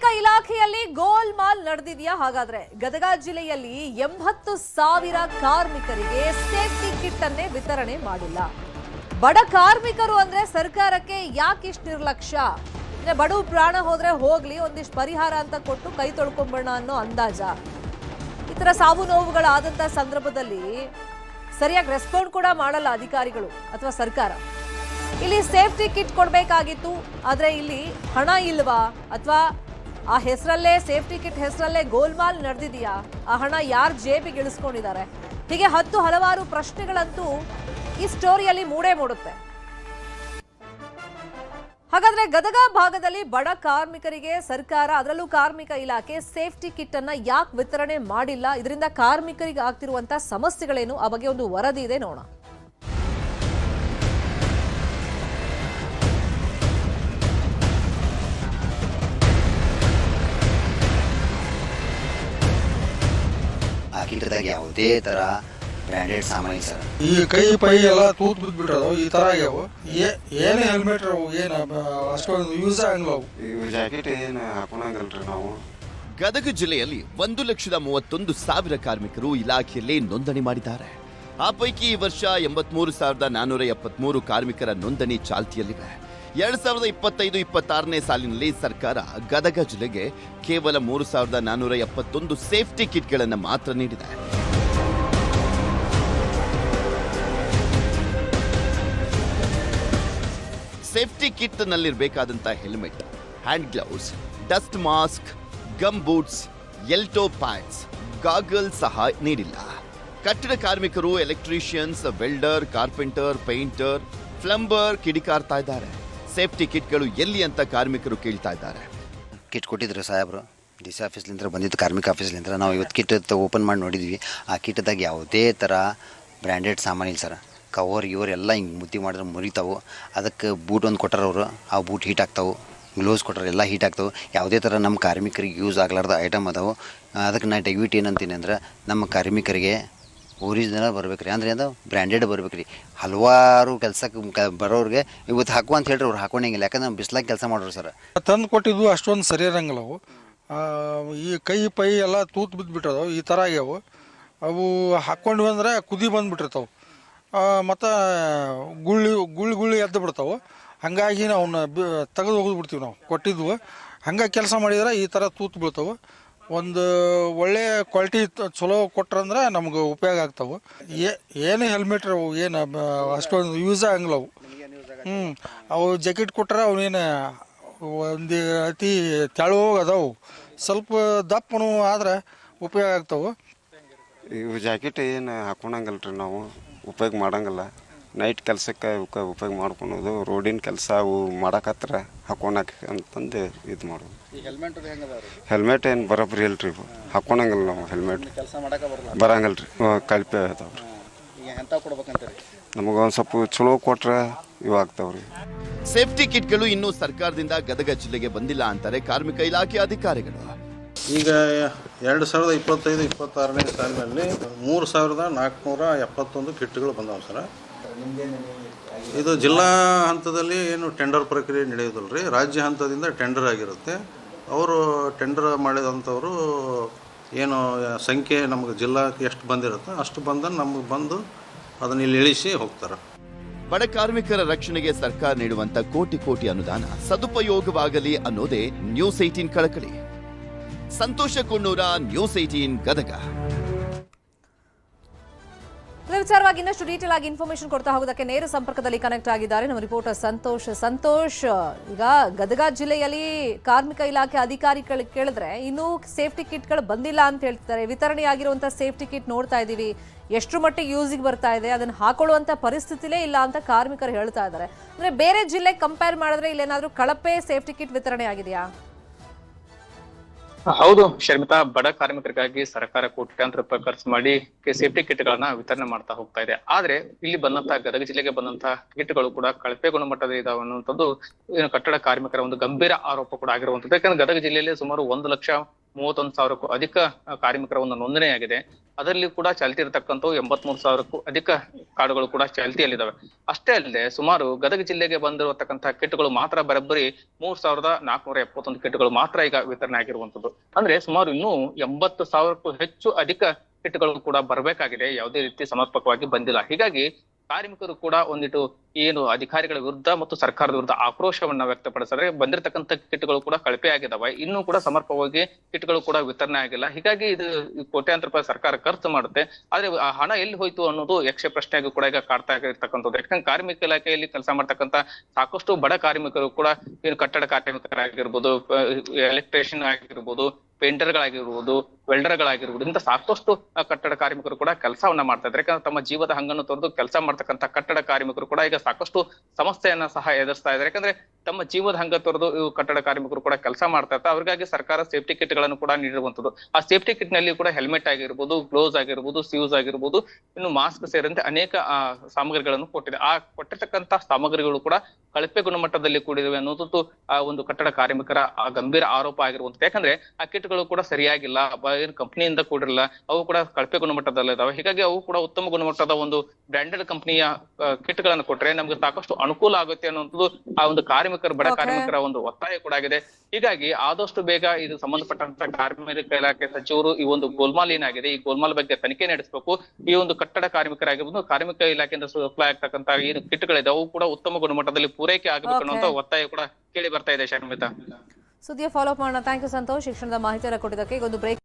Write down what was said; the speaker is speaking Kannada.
ಕಾರ್ಮಿಕ ಇಲಾಖೆಯಲ್ಲಿ ಗೋಲ್ಮಾಲ್ ನಡೆದಿದೆಯಾ? ಹಾಗಾದ್ರೆ ಗದಗ ಜಿಲ್ಲೆಯಲ್ಲಿ 80,000 ಕಾರ್ಮಿಕರಿಗೆ ಸೇಫ್ಟಿ ಕಿಟ್ ಅನ್ನೇ ವಿತರಣೆ ಮಾಡಿಲ್ಲ. ಬಡ ಕಾರ್ಮಿಕರು ಅಂದ್ರೆ ಸರ್ಕಾರಕ್ಕೆ ಯಾಕಿಷ್ಟು ನಿರ್ಲಕ್ಷ್ಯ? ಬಡವ ಪ್ರಾಣ ಹೋದ್ರೆ ಹೋಗ್ಲಿ, ಒಂದಿಷ್ಟು ಪರಿಹಾರ ಅಂತ ಕೊಟ್ಟು ಕೈ ತೊಳ್ಕೊಂಬೋಣ ಅನ್ನೋ ಅಂದಾಜ. ಈ ತರ ಸಾವು ನೋವುಗಳಾದಂತ ಸಂದರ್ಭದಲ್ಲಿ ಸರಿಯಾಗಿ ರೆಸ್ಪಾಂಡ್ ಕೂಡ ಮಾಡಲ್ಲ ಅಧಿಕಾರಿಗಳು ಅಥವಾ ಸರ್ಕಾರ. ಇಲ್ಲಿ ಸೇಫ್ಟಿ ಕಿಟ್ ಕೊಡಬೇಕಾಗಿತ್ತು, ಆದ್ರೆ ಇಲ್ಲಿ ಹಣ ಇಲ್ವಾ ಅಥವಾ ಆ ಹೆಸರಲ್ಲೇ ಸೇಫ್ಟಿ ಕಿಟ್ ಹೆಸರಲ್ಲೇ ಗೋಲ್ಮಾಲ್ ನಡೆದಿದೆಯಾ? ಆ ಹಣ ಯಾರು ಜೇಬಿಗೆ ಇಳಿಸ್ಕೊಂಡಿದ್ದಾರೆ? ಹೀಗೆ ಹಲವಾರು ಪ್ರಶ್ನೆಗಳಂತೂ ಈ ಸ್ಟೋರಿಯಲ್ಲಿ ಮೂಡೇ ಮೂಡುತ್ತೆ. ಹಾಗಾದ್ರೆ ಗದಗ ಭಾಗದಲ್ಲಿ ಬಡ ಕಾರ್ಮಿಕರಿಗೆ ಸರ್ಕಾರ, ಅದರಲ್ಲೂ ಕಾರ್ಮಿಕ ಇಲಾಖೆ ಸೇಫ್ಟಿ ಕಿಟ್ ಅನ್ನ ಯಾಕೆ ವಿತರಣೆ ಮಾಡಿಲ್ಲ? ಇದರಿಂದ ಕಾರ್ಮಿಕರಿಗೆ ಆಗ್ತಿರುವಂತಹ ಸಮಸ್ಯೆಗಳೇನು? ಆ ಬಗ್ಗೆ ಒಂದು ವರದಿ ಇದೆ, ನೋಡೋಣ. ಕಿಟ್ಟದಾಗ ಯಾವುದೇ ತರ ಬ್ರ್ಯಾಂಡೆಡ್ ಸಾಮಾನು ಸರ್. ಈ ಕೈ ಪೈ ಎಲ್ಲ ತೂತ್ ಬಿದ್ಬಿಟ್ಟವು, ಈ ತರ ಆಗ್ಯಾವ. ಏನೇ ಹೆಲ್ಮೆಟ್ ಏನು ಅಷ್ಟೊಂದು ಯೂಸ್ ಆಗಲ್ಲ. ಜಾಕೆಟ್ ಏನು ಹಾಕೊಳಂಗಲ್ರಿ ನಾವು. ಗದಗ ಜಿಲ್ಲೆಯಲ್ಲಿ 1,31,000 ಕಾರ್ಮಿಕರು ಇಲಾಖೆಯಲ್ಲಿ ನೋಂದಣಿ ಮಾಡಿದ್ದಾರೆ. ಆ ಪೈಕಿ ಈ ವರ್ಷ 83,473 ಕಾರ್ಮಿಕರ ನೋಂದಣಿ ಚಾಲ್ತಿಯಲ್ಲಿವೆ. 2025-26ನೇ ಸಾಲಿನಲ್ಲಿ ಸರ್ಕಾರ ಗದಗ ಜಿಲ್ಲೆಗೆ ಕೇವಲ 3,471 ಸೇಫ್ಟಿ ಕಿಟ್ಗಳನ್ನು ಮಾತ್ರ ನೀಡಿದೆ. ಸೇಫ್ಟಿ ಕಿಟ್ ನಲ್ಲಿರಬೇಕಾದಂತ helmet, hand gloves, dust mask, gum boots, elbow pads, goggle ಸಹ ನೀಡಿಲ್ಲ. ಕಟ್ಟಡ ಕಾರ್ಮಿಕರು, electricians, welder, carpenter, painter, plumber ಕಿಡಿಕಾರ್ತಾ ಇದ್ದಾರೆ. ಸೇಫ್ಟಿ ಕಿಟ್ಗಳು ಎಲ್ಲಿ ಅಂತ ಕಾರ್ಮಿಕರು ಕೇಳ್ತಾ ಇದ್ದಾರೆ. ಕಿಟ್ ಕೊಟ್ಟಿದ್ರು ಸಾಹೇಬ್ರು, ಡಿ ಸಿ ಆಫೀಸ್ಲಿಂದ ಬಂದಿದ್ದು, ಕಾರ್ಮಿಕ ಆಫೀಸ್ಲಿಂದ. ನಾವು ಇವತ್ತು ಕಿಟ್ ಓಪನ್ ಮಾಡಿ ನೋಡಿದ್ವಿ. ಆ ಕಿಟ್ದಾಗ ಯಾವುದೇ ಥರ ಬ್ರ್ಯಾಂಡೆಡ್ ಸಾಮಾನು ಇಲ್ಲ ಸರ್. ಕವರ್ ಎಲ್ಲ ಹಿಂಗೆ ಮುದ್ದೆ ಮಾಡಿದ್ರೆ ಮುರಿತಾವು. ಅದಕ್ಕೆ ಬೂಟ್ ಒಂದು ಕೊಟ್ಟಾರ ಅವರು, ಆ ಬೂಟ್ ಹೀಟ್ ಆಗ್ತಾವೆ. ಗ್ಲೌಸ್ ಕೊಟ್ಟಾರ, ಎಲ್ಲ ಹೀಟ್ ಆಗ್ತಾವೆ. ಯಾವುದೇ ಥರ ನಮ್ಮ ಕಾರ್ಮಿಕರಿಗೆ ಯೂಸ್ ಆಗಲಾರ್ದ ಐಟಮ್ ಅದಾವೆ. ಅದಕ್ಕೆ ನಾನು ದಯವಿಟ್ಟು ಏನಂತೀನಿ ಅಂದ್ರೆ, ನಮ್ಮ ಕಾರ್ಮಿಕರಿಗೆ ಒರಿಜಿನಲ್ ಬರ್ಬೇಕು ರೀ, ಅಂದರೆ ಅದು ಬ್ರ್ಯಾಂಡೆಡ್ ಬರ್ಬೇಕು ರೀ. ಹಲವಾರು ಕೆಲಸಕ್ಕೆ ಬರೋರಿಗೆ ಇವತ್ತು ಹಾಕುವ ಅಂತ ಹೇಳ್ರಿ, ಅವ್ರು ಹಾಕೊಂಡಂಗಿಲ್ಲ. ಯಾಕಂದ್ರೆ ನಾವು ಬಿಸ್ಲಾಗಿ ಕೆಲಸ ಮಾಡೋರು ಸರ್. ತಂದು ಕೊಟ್ಟಿದ್ದು ಅಷ್ಟೊಂದು ಸರಿ ಇರಂಗಿಲ್ಲ ಅವು. ಈ ಕೈ ಪೈ ಎಲ್ಲ ತೂತ್ ಬಿದ್ದುಬಿಟ್ಟದವು, ಈ ಥರ ಆಗ್ಯಾವು. ಅವು ಹಾಕ್ಕೊಂಡ್ವಿ ಅಂದ್ರೆ ಕುದಿ ಬಂದುಬಿಟ್ಟಿರ್ತಾವೆ, ಮತ್ತು ಗುಳ್ಳಿ ಎದ್ದು ಬಿಡ್ತಾವೆ. ಹಾಗಾಗಿ ನಾವು ತೆಗೆದು ಹೋಗಿಬಿಡ್ತೀವಿ. ನಾವು ಕೊಟ್ಟಿದ್ವು ಹಂಗೆ ಕೆಲಸ ಮಾಡಿದ್ರೆ ಈ ಥರ ತೂತು ಬೀಳ್ತಾವೆ. ಒಂದು ಒಳ್ಳೆ ಕ್ವಾಲಿಟಿ ಚಲೋ ಕೊಟ್ರಂದ್ರೆ ನಮ್ಗೆ ಉಪಯೋಗ ಆಗ್ತಾವೆ. ಏನು ಹೆಲ್ಮೆಟ್ ಅವು ಏನು ಅಷ್ಟೊಂದು ಯೂಸ್ ಆಗಂಗಿಲ್ಲ ಅವು. ಅವು ಜಾಕೆಟ್ ಕೊಟ್ರೆ ಅವನೇನು ಒಂದು ಅತಿ ತೆಳುವಾಗ ಅದಾವು, ಸ್ವಲ್ಪ ದಪ್ಪನು ಆದ್ರೆ ಉಪಯೋಗ ಆಗ್ತಾವೆ. ಇವು ಜಾಕೆಟ್ ಏನು ಹಾಕೊಳಂಗಲ್ರಿ ನಾವು, ಉಪಯೋಗ ಮಾಡಂಗಿಲ್ಲ. ನೈಟ್ ಕೆಲಸಕ್ಕೆ ಉಪಯೋಗ ಮಾಡ್ಕೊಳೋದು, ರೋಡಿನ ಕೆಲಸ ಅವು ಮಾಡಕತ್ರ ಹಾಕೊಳಕ್ಕೆ ಅಂತಂದು ಇದು ಮಾಡೋದು. ಹೆಲ್ಮೆಟ್ ಏನು ಬರೋಬ್ಬರಿ ಇಲ್ರಿ, ಇವು ಹಾಕೊಳಂಗಿಲ್ಲ ನಾವು. ಹೆಲ್ಮೆಟ್ ಬರಂಗಲ್ರಿ, ಕಳಪೆ ಅದಾವ್ರಿ. ನಮಗೊಂದು ಸ್ವಲ್ಪ ಚಲೋ ಕೊಟ್ರೆ ಇವು ಆಗ್ತಾವ್ರಿ. ಸೇಫ್ಟಿ ಕಿಟ್ಗಳು ಇನ್ನೂ ಸರ್ಕಾರದಿಂದ ಗದಗ ಜಿಲ್ಲೆಗೆ ಬಂದಿಲ್ಲ ಅಂತಾರೆ ಕಾರ್ಮಿಕ ಇಲಾಖೆ ಅಧಿಕಾರಿಗಳು. ಈಗ 2025-26ನೇ ಸಾಲಿನಲ್ಲಿ 3,471 ಕಿಟ್ಗಳು ಬಂದವು ಸರ್. ಇದು ಜಿಲ್ಲಾ ಹಂತದಲ್ಲಿ ಏನು ಟೆಂಡರ್ ಪ್ರಕ್ರಿಯೆ ನಡೆಯೋದಿಲ್ಲ ರೀ, ರಾಜ್ಯ ಹಂತದಿಂದ ಟೆಂಡರ್ ಆಗಿರುತ್ತೆ. ಅವರು ಟೆಂಡರ್ ಮಾಡಿದಂಥವರು ಏನು ಸಂಖ್ಯೆ ನಮಗೆ ಜಿಲ್ಲಾಕ್ಕೆ ಎಷ್ಟು ಬಂದಿರುತ್ತೆ ಅಷ್ಟು ಬಂದನ್ನು ನಮಗೆ ಬಂದು ಅದನ್ನು ಇಲ್ಲಿ ಇಳಿಸಿ ಹೋಗ್ತಾರೆ. ಬಡ ಕಾರ್ಮಿಕರ ರಕ್ಷಣೆಗೆ ಸರ್ಕಾರ ನೀಡುವಂತ ಕೋಟಿ ಅನುದಾನ ಸದುಪಯೋಗವಾಗಲಿ ಅನ್ನೋದೇ ನ್ಯೂಸ್ 18 ಕಳಕಳಿ. ಸಂತೋಷ ಕುನ್ನೂರ, ನ್ಯೂಸ್ 18 ಗದಗ. ವಿಚಾರವಾಗಿ ಇನ್ನಷ್ಟು ಡೀಟೇಲ್ ಆಗಿ ಇನ್ಫಾರ್ಮೇಶನ್ ಕೊಡ್ತಾ ಹೋಗೋದಕ್ಕೆ ನೇರ ಸಂಪರ್ಕದಲ್ಲಿ ಕನೆಕ್ಟ್ ಆಗಿದ್ದಾರೆ ನಮ್ಮ ರಿಪೋರ್ಟರ್ ಸಂತೋಷ್. ಈಗ ಗದಗ ಜಿಲ್ಲೆಯಲ್ಲಿ ಕಾರ್ಮಿಕ ಇಲಾಖೆ ಅಧಿಕಾರಿಗಳು ಕೇಳಿದ್ರೆ ಇನ್ನೂ ಸೇಫ್ಟಿ ಕಿಟ್ಗಳು ಬಂದಿಲ್ಲ ಅಂತ ಹೇಳ್ತಾರೆ. ವಿತರಣೆ ಆಗಿರುವಂತಹ ಸೇಫ್ಟಿ ಕಿಟ್ ನೋಡ್ತಾ ಇದೀವಿ, ಎಷ್ಟು ಮಟ್ಟಿಗೆ ಯೂಸಿಗೆ ಬರ್ತಾ ಇದೆ, ಅದನ್ನ ಹಾಕೊಳ್ಳುವಂತ ಪರಿಸ್ಥಿತಿಲೇ ಇಲ್ಲ ಅಂತ ಕಾರ್ಮಿಕರು ಹೇಳ್ತಾ ಇದ್ದಾರೆ. ಅಂದ್ರೆ ಬೇರೆ ಜಿಲ್ಲೆ ಕಂಪೇರ್ ಮಾಡಿದ್ರೆ ಇಲ್ಲೇನಾದ್ರೂ ಕಳಪೆ ಸೇಫ್ಟಿ ಕಿಟ್ ವಿತರಣೆ ಆಗಿದೆಯಾ? ಹೌದು ಶರ್ಮಿತಾ, ಬಡ ಕಾರ್ಮಿಕರಿಗಾಗಿ ಸರ್ಕಾರ ಕೋಟ್ಯಾಂತರ ರೂಪಾಯಿ ಖರ್ಚು ಮಾಡಿ ಸೇಫ್ಟಿ ಕಿಟ್ ಗಳನ್ನ ವಿತರಣೆ ಮಾಡ್ತಾ ಹೋಗ್ತಾ ಇದೆ. ಆದ್ರೆ ಇಲ್ಲಿ ಬಂದಂತಹ ಗದಗ ಜಿಲ್ಲೆಗೆ ಬಂದಂತಹ ಕಿಟ್ಗಳು ಕೂಡ ಕಳಪೆ ಗುಣಮಟ್ಟದ ಇದಾವೆ ಅನ್ನುವಂಥದ್ದು ಕಟ್ಟಡ ಕಾರ್ಮಿಕರ ಒಂದು ಗಂಭೀರ ಆರೋಪ ಕೂಡ ಆಗಿರುವಂತದ್ದು. ಯಾಕಂದ್ರೆ ಗದಗ ಜಿಲ್ಲೆಯಲ್ಲಿ ಸುಮಾರು 1,00,000 31,000ಕ್ಕೂ ಅಧಿಕ ಕಾರ್ಮಿಕರ ಒಂದು ನೋಂದಣಿಯಾಗಿದೆ. ಅದರಲ್ಲಿ ಕೂಡ ಚಾಲ್ತಿ ಇರತಕ್ಕಂಥವು 83,000ಕ್ಕೂ ಅಧಿಕ ಕಾರ್ಡ್ಗಳು ಕೂಡ ಚಾಲ್ತಿಯಲ್ಲಿದ್ದಾವೆ. ಅಷ್ಟೇ ಅಲ್ಲದೆ ಸುಮಾರು ಗದಗ ಜಿಲ್ಲೆಗೆ ಬಂದಿರತಕ್ಕಂತಹ ಕಿಟ್ಗಳು ಮಾತ್ರ ಬರೋಬ್ಬರಿ 3,471 ಕಿಟ್ಗಳು ಮಾತ್ರ ಈಗ ವಿತರಣೆ ಆಗಿರುವಂತದ್ದು. ಅಂದ್ರೆ ಸುಮಾರು ಇನ್ನೂ 80,000ಕ್ಕೂ ಹೆಚ್ಚು ಅಧಿಕ ಕಿಟ್ಗಳು ಕೂಡ ಬರಬೇಕಾಗಿದೆ, ಯಾವುದೇ ರೀತಿ ಸಮರ್ಪಕವಾಗಿ ಬಂದಿಲ್ಲ. ಹೀಗಾಗಿ ಕಾರ್ಮಿಕರು ಕೂಡ ಒಂದಿಟ್ಟು ಏನು ಅಧಿಕಾರಿಗಳ ವಿರುದ್ಧ ಮತ್ತು ಸರ್ಕಾರದ ವಿರುದ್ಧ ಆಕ್ರೋಶವನ್ನ ವ್ಯಕ್ತಪಡಿಸಿದ್ರೆ ಬಂದಿರತಕ್ಕಂಥ ಕಿಟ್ಗಳು ಕೂಡ ಕಳಪೆ ಆಗಿದಾವೆ, ಇನ್ನೂ ಕೂಡ ಸಮರ್ಪಕವಾಗಿ ಕಿಟ್ಗಳು ಕೂಡ ವಿತರಣೆ ಆಗಿಲ್ಲ. ಹೀಗಾಗಿ ಇದು ಕೋಟ್ಯಾಂತರ ರೂಪಾಯಿ ಸರ್ಕಾರ ಖರ್ಚು ಮಾಡುತ್ತೆ, ಆದ್ರೆ ಆ ಹಣ ಎಲ್ಲಿ ಹೋಯ್ತು ಅನ್ನೋದು ಯಕ್ಷ ಪ್ರಶ್ನೆಯಾಗಿ ಕೂಡ ಈಗ ಕಾಡ್ತಾ ಇರ್ತಕ್ಕಂಥದ್ದು. ಯಾಕಂದ್ರೆ ಕಾರ್ಮಿಕ ಇಲಾಖೆಯಲ್ಲಿ ಕೆಲಸ ಮಾಡ್ತಕ್ಕಂಥ ಸಾಕಷ್ಟು ಬಡ ಕಾರ್ಮಿಕರು ಕೂಡ ಏನು ಕಟ್ಟಡ ಕಾರ್ಮಿಕರಾಗಿರ್ಬೋದು, ಎಲೆಕ್ಟ್ರಿಷಿಯನ್ ಆಗಿರ್ಬೋದು, ಪೇಂಟರ್ಗಳಾಗಿರ್ಬೋದು, ವೆಲ್ಡರ್ಗಳಾಗಿರ್ಬೋದು, ಇಂಥ ಸಾಕಷ್ಟು ಕಟ್ಟಡ ಕಾರ್ಮಿಕರು ಕೂಡ ಕೆಲಸವನ್ನ ಮಾಡ್ತಾ ಇದ್ದಾರೆ. ಯಾಕಂದ್ರೆ ತಮ್ಮ ಜೀವದ ಹಂಗನ್ನು ತೊರೆದು ಕೆಲಸ ಮಾಡ್ತಕ್ಕಂಥ ಕಟ್ಟಡ ಕಾರ್ಮಿಕರು ಕೂಡ ಈಗ ಸಾಕಷ್ಟು ಸಮಸ್ಯೆಯನ್ನ ಸಹ ಎದುರಿಸ್ತಾ ಇದ್ದಾರೆ. ಯಾಕಂದ್ರೆ ತಮ್ಮ ಜೀವದ ಹಂಗ ತೊರೆದು ಇವು ಕಟ್ಟಡ ಕಾರ್ಮಿಕರು ಕೂಡ ಕೆಲಸ ಮಾಡ್ತಾ ಇರ್ತಾರೆ. ಅವ್ರಿಗಾಗಿ ಸರ್ಕಾರ ಸೇಫ್ಟಿ ಕಿಟ್ ಗಳನ್ನು ಕೂಡ ನೀಡಿರುವಂತದ್ದು. ಆ ಸೇಫ್ಟಿ ಕಿಟ್ ನಲ್ಲಿ ಕೂಡ ಹೆಲ್ಮೆಟ್ ಆಗಿರ್ಬೋದು, ಗ್ಲೌಸ್ ಆಗಿರ್ಬೋದು, ಶೂಸ್ ಆಗಿರ್ಬೋದು, ಇನ್ನು ಮಾಸ್ಕ್ ಸೇರಿದಂತೆ ಅನೇಕ ಸಾಮಗ್ರಿಗಳನ್ನು ಕೊಟ್ಟಿದೆ. ಆ ಕೊಟ್ಟಿರ್ತಕ್ಕಂಥ ಸಾಮಗ್ರಿಗಳು ಕೂಡ ಕಳಪೆ ಗುಣಮಟ್ಟದಲ್ಲಿ ಕೂಡಿವೆ ಅನ್ನೋದು ಆ ಒಂದು ಕಟ್ಟಡ ಕಾರ್ಮಿಕರ ಗಂಭೀರ ಆರೋಪ ಆಗಿರುವಂತದ್ದು. ಯಾಕಂದ್ರೆ ಆ ಕಿಟ್ಗಳು ಕೂಡ ಸರಿಯಾಗಿಲ್ಲ, ಏನು ಕಂಪನಿಯಿಂದ ಕೂಡಿರಲ್ಲ, ಅವು ಕೂಡ ಕಳಪೆ ಗುಣಮಟ್ಟದಲ್ಲಿದ್ದಾವೆ. ಹೀಗಾಗಿ ಅವು ಕೂಡ ಉತ್ತಮ ಗುಣಮಟ್ಟದ ಒಂದು ಬ್ರಾಂಡೆಡ್ ಕಂಪನಿಯ ಕಿಟ್ ಗಳನ್ನು ಕೊಟ್ರೆ ನಮ್ಗೆ ಸಾಕಷ್ಟು ಅನುಕೂಲ ಆಗುತ್ತೆ ಅನ್ನುವಂಥದ್ದು ಆ ಒಂದು ಬಡ ಕಾರ್ಮಿಕರ ಒಂದು ಒತ್ತಾಯ ಕೂಡ ಆಗಿದೆ. ಹೀಗಾಗಿ ಆದಷ್ಟು ಬೇಗ ಇದು ಸಂಬಂಧಪಟ್ಟಂತ ಕಾರ್ಮಿಕ ಇಲಾಖೆ ಸಚಿವರು ಈ ಒಂದು ಗೋಲ್ಮಾಲ್ ಏನಾಗಿದೆ, ಈ ಗೋಲ್ಮಾಲ್ ಬಗ್ಗೆ ತನಿಖೆ ನಡೆಸಬೇಕು. ಈ ಒಂದು ಕಟ್ಟಡ ಕಾರ್ಮಿಕರಾಗಿರ್ಬೋದು, ಕಾರ್ಮಿಕ ಇಲಾಖೆಯಿಂದ ಸಪ್ಲೈ ಆಗ್ತಕ್ಕಂತ ಏನು ಕಿಟ್ಗಳಿದೆ ಅವು ಕೂಡ ಉತ್ತಮ ಗುಣಮಟ್ಟದಲ್ಲಿ ಪೂರೈಕೆ ಆಗಬೇಕು ಅನ್ನುವಂತ ಒತ್ತಾಯ ಕೂಡ ಕೇಳಿ ಬರ್ತಾ ಇದೆ. ಶರ್ಮಿತಾ, ಸುದ್ದಿಯ ಫಾಲೋ ಅಪ್ ಮಾಡೋಣ. ಥ್ಯಾಂಕ್ ಯು ಸಂತೋಷ್, ಶಿಕ್ಷಣದ ಮಾಹಿತಿಯನ್ನು ಕೊಟ್ಟಿದ್ದಕ್ಕೆ. ಒಂದು ಬ್ರೇಕ್.